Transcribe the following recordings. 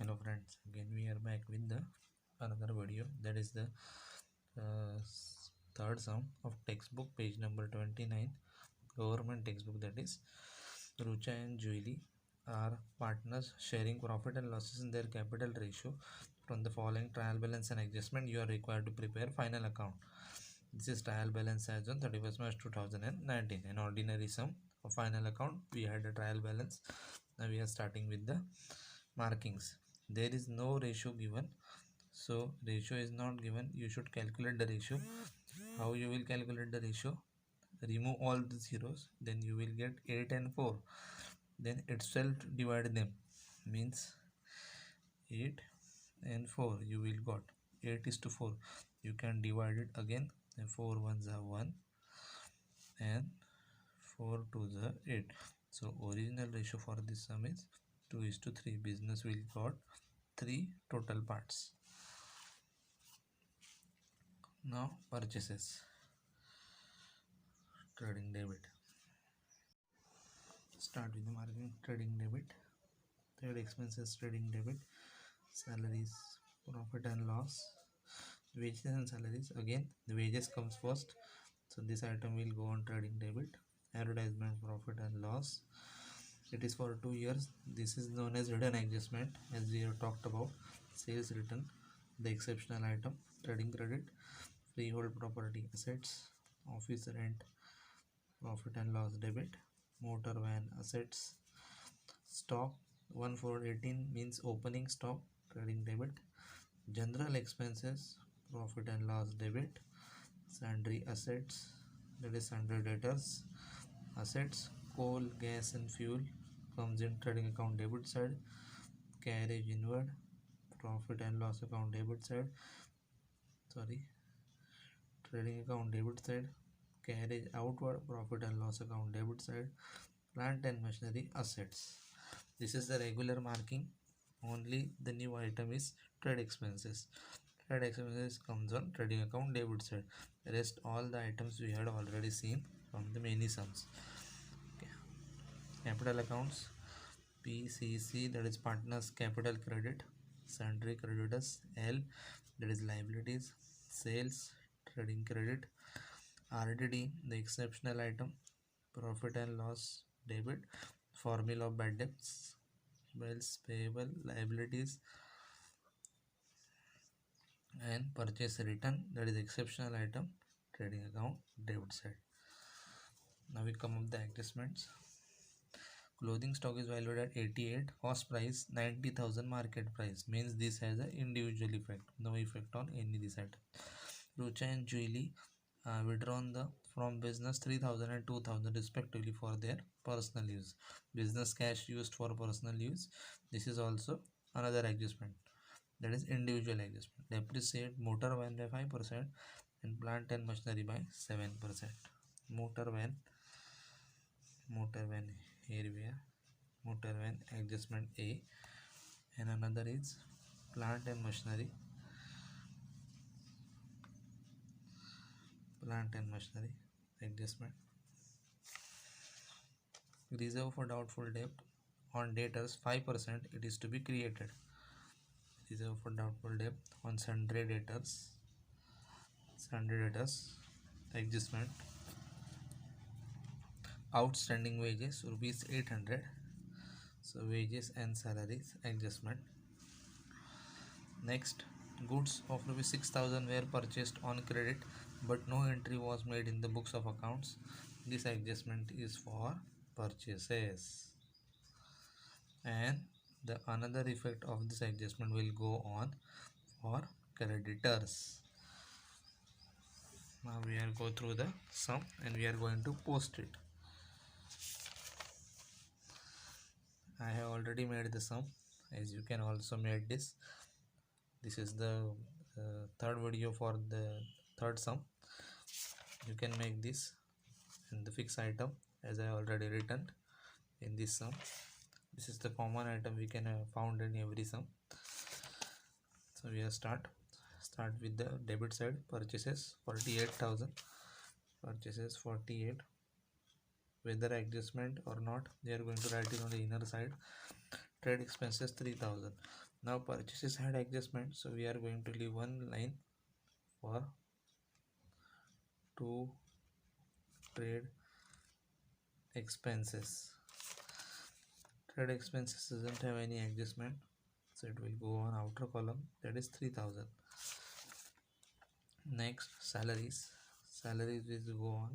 Hello friends, again we are back with the another video, that is the third sum of textbook, page number 29, government textbook. That is, Rucha and Julie are partners sharing profit and losses in their capital ratio. From the following trial balance and adjustment, you are required to prepare final account. This is trial balance as on 31st March 2019. An ordinary sum of final account, we had a trial balance. Now we are starting with the markings. There is no ratio given, so ratio is not given. You should calculate the ratio. How you will calculate the ratio? Remove all the zeros, then you will get 8 and 4. Then itself divide them, means 8 and 4 you will got 8 is to 4. You can divide it again, and 4 ones are 1 and 4 2s are 8. So original ratio for this sum is 2 is to 3. Business will got 3 total parts. Now purchases, trading debit. Start with the marking, trading debit. Trade expenses, trading debit. Salaries, profit and loss. Wages and salaries, again the wages comes first, so this item will go on trading debit. Advertisement, profit and loss. It is for 2 years. This is known as return adjustment, as we have talked about. Sales return, the exceptional item. Trading credit, freehold property assets. Office rent, profit and loss debit. Motor van assets. Stock 1418 means opening stock, trading debit. General expenses, profit and loss debit. Sundry assets, that is sundry debtors. Assets, coal, gas and fuel comes in trading account debit side. Carriage inward, profit and loss account debit side. Trading account debit side. Carriage outward, profit and loss account debit side. Plant and machinery assets. This is the regular marking. Only the new item is trade expenses. Trade expenses comes on trading account debit side. Rest all the items we had already seen from the many sums. Okay. Capital accounts, PCC, that is partners capital credit. Sundry creditors, L, that is liabilities. Sales, trading credit. RDD, the exceptional item. Profit and loss debit. Formula of bad debts. Bills payable, liabilities. And purchase return, that is exceptional item, trading account debit side. Now we come up the adjustments. Clothing stock is valued at 88, cost price 90,000, market price, means this has an individual effect, no effect on any this item. Rucha and Julie withdrawn from business 3,000 and 2,000 respectively for their personal use. Business cash used for personal use. This is also another adjustment, that is individual adjustment. Depreciate motor van by 5% and plant and machinery by 7%. Motor van, here we are, motor van adjustment A, and another is plant and machinery, adjustment. Reserve for doubtful debt on debtors 5%, it is to be created. Reserve for doubtful debt on sundry debtors, adjustment. Outstanding wages rupees 800, so wages and salaries adjustment. Next, goods of rupees 6,000 were purchased on credit but no entry was made in the books of accounts. This adjustment is for purchases, and the another effect of this adjustment will go on for creditors. Now we are go through the sum and we are going to post it. I have already made the sum, as you can also make this. This is the third video for the third sum. You can make this in the fixed item, as I already written in this sum. This is the common item we can found in every sum. So we are start with the debit side. Purchases 48,000, purchases 48. Whether adjustment or not, they are going to write it on the inner side. trade expenses 3000. Now purchases had adjustment, so we are going to leave one line for two trade expenses. Trade expenses doesn't have any adjustment, so it will go on outer column, that is 3000. Next, salaries will go on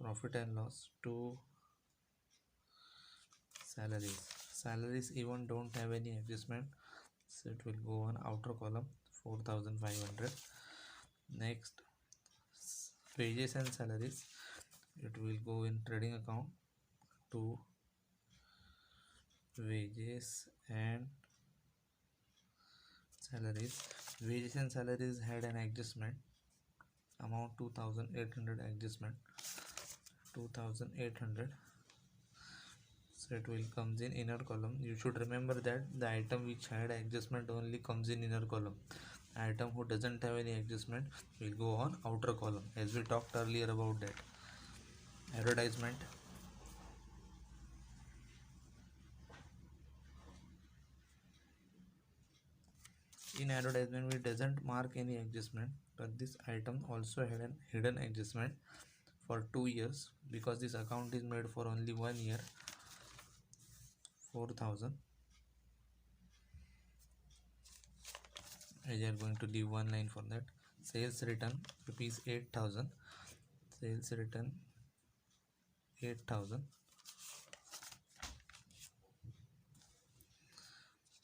profit and loss to salaries even don't have any adjustment, so it will go on outer column 4500. Next, wages and salaries, it will go in trading account to wages and salaries. Wages and salaries had an adjustment amount 2800, adjustment 2800, so it will comes in inner column. You should remember that the item which had adjustment only comes in inner column. Item who doesn't have any adjustment will go on outer column, as we talked earlier about that. Advertisement, in advertisement we doesn't mark any adjustment, but this item also had an hidden adjustment for 2 years, because this account is made for only 1 year. 4000, we are going to leave one line for that. Sales return rupees 8000, sales return 8000.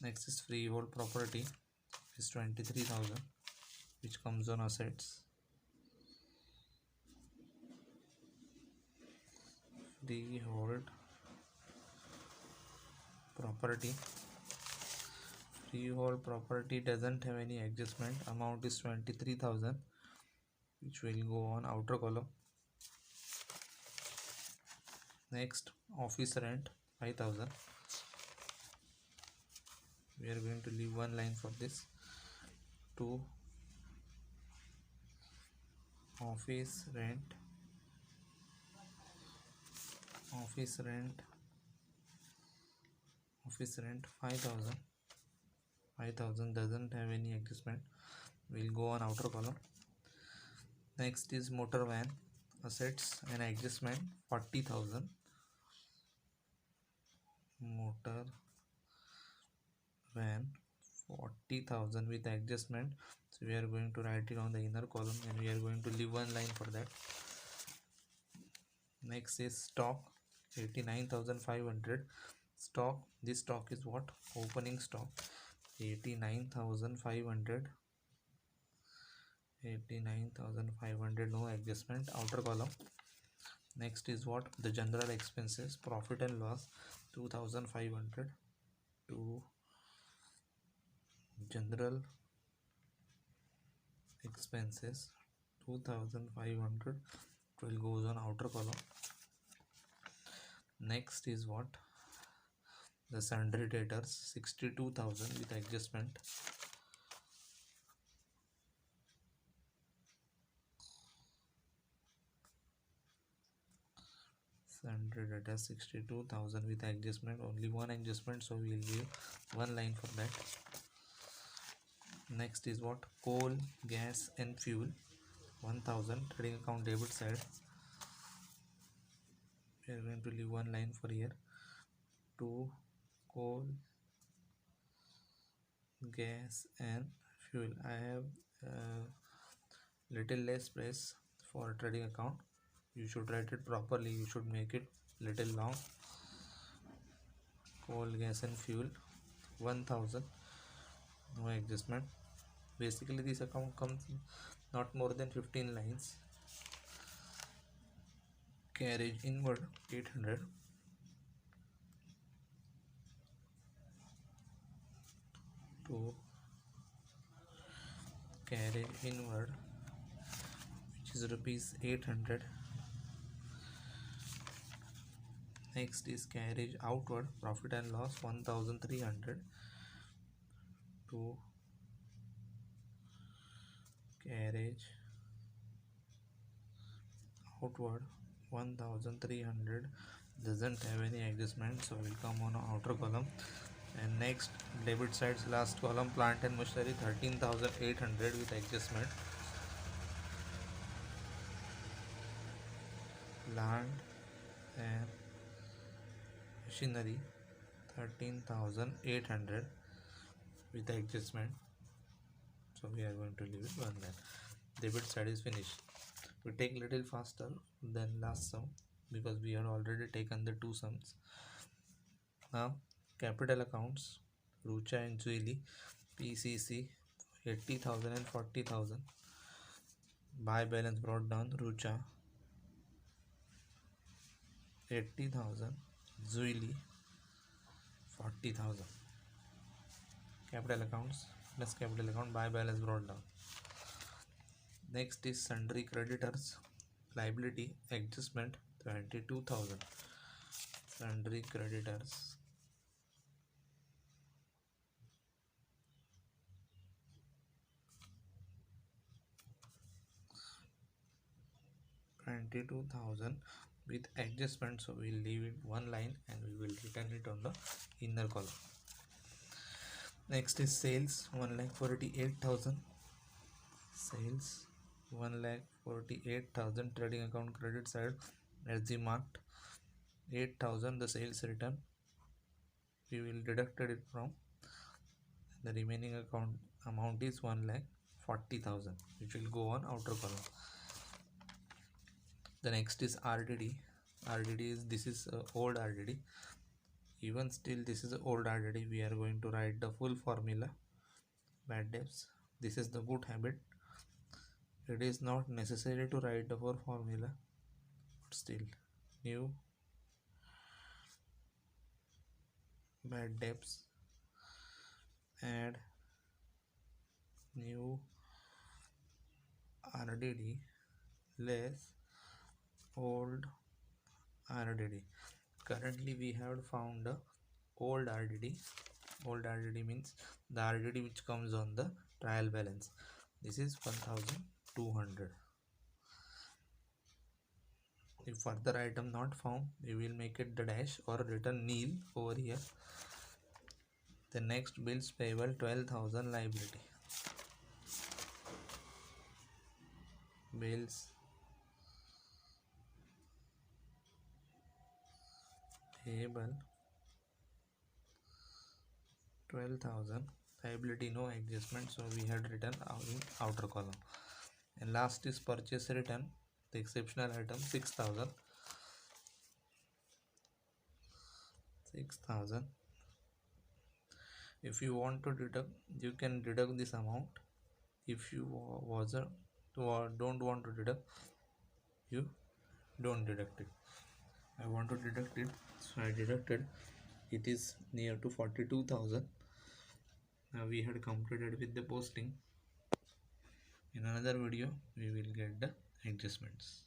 Next is freehold property is 23,000, which comes on assets. Freehold property doesn't have any adjustment. Amount is 23,000, which will go on outer column. Next, office rent 5,000. We are going to leave one line for this. To office rent 5,000. 5,000 doesn't have any adjustment, will go on outer column. Next is motor van assets and adjustment 40,000. Motor van 40,000 with adjustment, so we are going to write it on the inner column, and we are going to leave one line for that. Next is stock 89,500. Stock, this stock is what? Opening stock 89,500. 89,500, no adjustment, outer column. Next is what? The general expenses, profit and loss 2,500 to general expenses 2,500, it will goes on outer column. Next is what? The sundry debtors 62,000 with adjustment. Sundry debtors 62,000 with adjustment, only one adjustment, so we will give one line for that. Next is what? Coal, gas and fuel 1,000, trading account debit side. We are going to leave one line for here. To coal, gas and fuel, I have little less space for trading account. You should write it properly, you should make it little long. Coal, gas and fuel 1,000, no adjustment. Basically this account comes not more than 15 lines. Carriage inward 800. To carriage inward, which is rupees 800. Next is carriage outward, profit and loss 1,300. To carriage outward 1,300, doesn't have any adjustment, so will come on outer column. And next, debit side's last column, plant and machinery 13,800 with adjustment. Plant and machinery 13,800 with adjustment, so we are going to leave it 1 line. Debit side is finished. We take little faster than last sum because we had already taken the two sums. Now capital accounts, Rucha and Julie, PCC 80,000 and 40,000. Buy balance brought down, Rucha 80,000, Julie 40,000. Capital accounts plus capital account, buy balance brought down. Next is sundry creditors, liability adjustment 22,000. Sundry creditors 22,000 with adjustment, so we'll leave it 1 line and we will return it on the inner column. Next is sales 1,48,000. Sales 1,48,000. Trading account credit side SG marked 8,000. The sales return we will deduct it from the remaining account amount is 1,40,000, which will go on outer column. The next is RDD. RDD is, this is old RDD. Even still this is old RDD. We are going to write the full formula. Bad debts. This is the good habit. It is not necessary to write the full formula, but still, new bad debts, add new RDD less old RDD. Currently we have found the old RDD. Old RDD means the RDD which comes on the trial balance. This is 1,200. If further item not found, we will make it the dash or return nil over here. The next bills payable 12,000 liability. Bills payable 12,000, liability no adjustment, so we had written in outer column. And last is purchase return, the exceptional item 6,000. 6,000. If you want to deduct, you can deduct this amount. If you don't want to deduct, you don't deduct it. I want to deduct it, so I deducted. It is near to 42,000. Now we had completed with the posting. In another video we will get the adjustments.